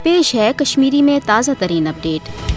पेश है कश्मीरी में ताज़ा तरीन अपडेट।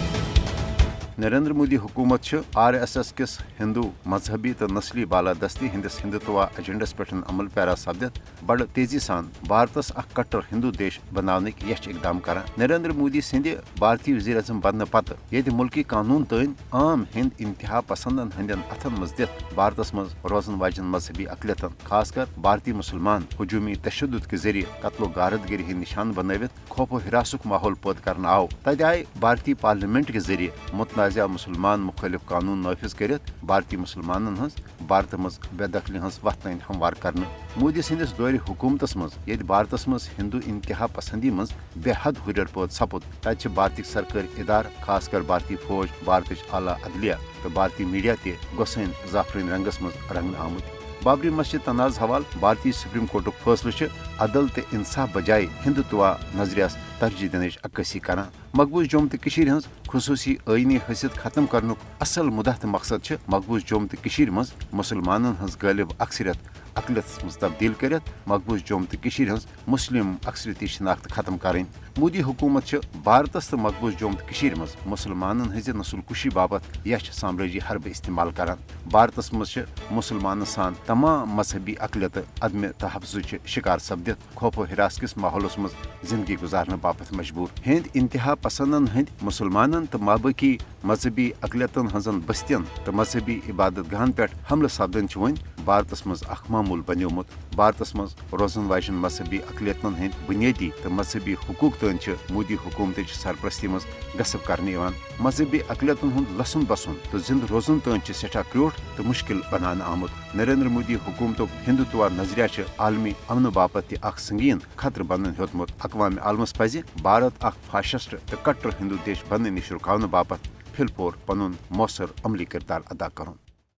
नरेंद्र मोदी हुकूमत RSS किस हिंदू मजहबी तो नस्ली बालादस्ती हंदिस हिंदुत्व एजेंडस पे अमल पैरा सपदित बड़ तेजी सान भारतस कट्टर हिंदू देश बनाने यश इकदाम कर। नरेंद्र मोदी सिंध भारतीय वजीर अजम बनने पत ये मुल्की कानून तन आम हिंद इंतहा पसंदन हंदन अथन मज दित भारतस मज रोजन वाजन मजहबी अकलियतन खासकर भारतीय मुसलमान हजूमी तशद्दुद के जरिए कत्लो गारतगिरी हिंद निशान बनवित खौफो हिरासुक माहौल पैद करना आव। तत आय भारतीय पार्लियामेंट के जरिए मुतनाज़ा मुसलमान मुख्तलिफ कानून नाफिज कर भारतीय मुसलमान हज भारत मज बेदखली हज वत तन हमवार कर। मोदी सिंदिस दौर हुकूमतस मज ये भारतस मज हिंदू इंतहा पसंदी मज बेहद हुरर पैद सपुद तत भारतीय सरकारी इदार खासकर भारतीय फौज भारत आला अदलिया तो भारतीय मीडिया तोसन जाफरीन रंगस मज रंगन आमुत। बाबरी मस्जिद तनाज़ हवाल भारतीय सुप्रीम कोर्ट फैसले अदल तो इंसाफ बजाय हिंदुत्व नजरियास तरजीह दिन अक्सी कर। मकबूज जोम तो हज खसूसी आईनी हैसियत खत्म करनुक असल मुद्दा तो मकसद मकबूज जोम तो मज मुसलमान हज गालिब अक्सरियत अकलियत मज तब्दील कर मकबूज जोम तो हज मुस्लिम अक्सरियती शनाख्त खत्म करें। मोदी हुकूमत भारतस तो मकबूज जोम तो मज मुसलमान हज नस्ल कुशी बाबत यश साम्राजी हरब इस्तेमाल कर। भारतस मज मुसलमान सान तमाम मजहबी अकलियत अदम तहफ़्ज़ुच शिकार सपदित खौफो हिरास किस माहौलस मज जिंदगी गुजारने बाबत मजबूर। हिंद इंतहा पसंदन हंद मुसलमानन तो माबाकी मजहबी अकलियतन हजन बस्तियन तो मजहबी इबादत गाहन पे हमल सपदन वन भारतस मज मामूल बन्योमुत। भारतस मज रोजन वाजन मजहबी अकलियतन हंद बुनियादी तो मजहबी हकूक तन मोदी हुकूमत सरपरस्ती मज गसब करने मजहबी अकलियतन हूं लसन बसन तो जिंद रोजन तन सठा क्रोट तो मुश्किल बनान आमुत। नरेंद्र मोदी हुकूमत हिंदुत्व नजरिया आलमी अमन बापत संगीन खतर बन होतमुत। अक़वाम आलमस पज भारत फाशिस्ट तो कट्टर हिंदू देश बनने नश रुकावन बापत फिलपोर पनुन मौसर अमली किरदार अदा कर।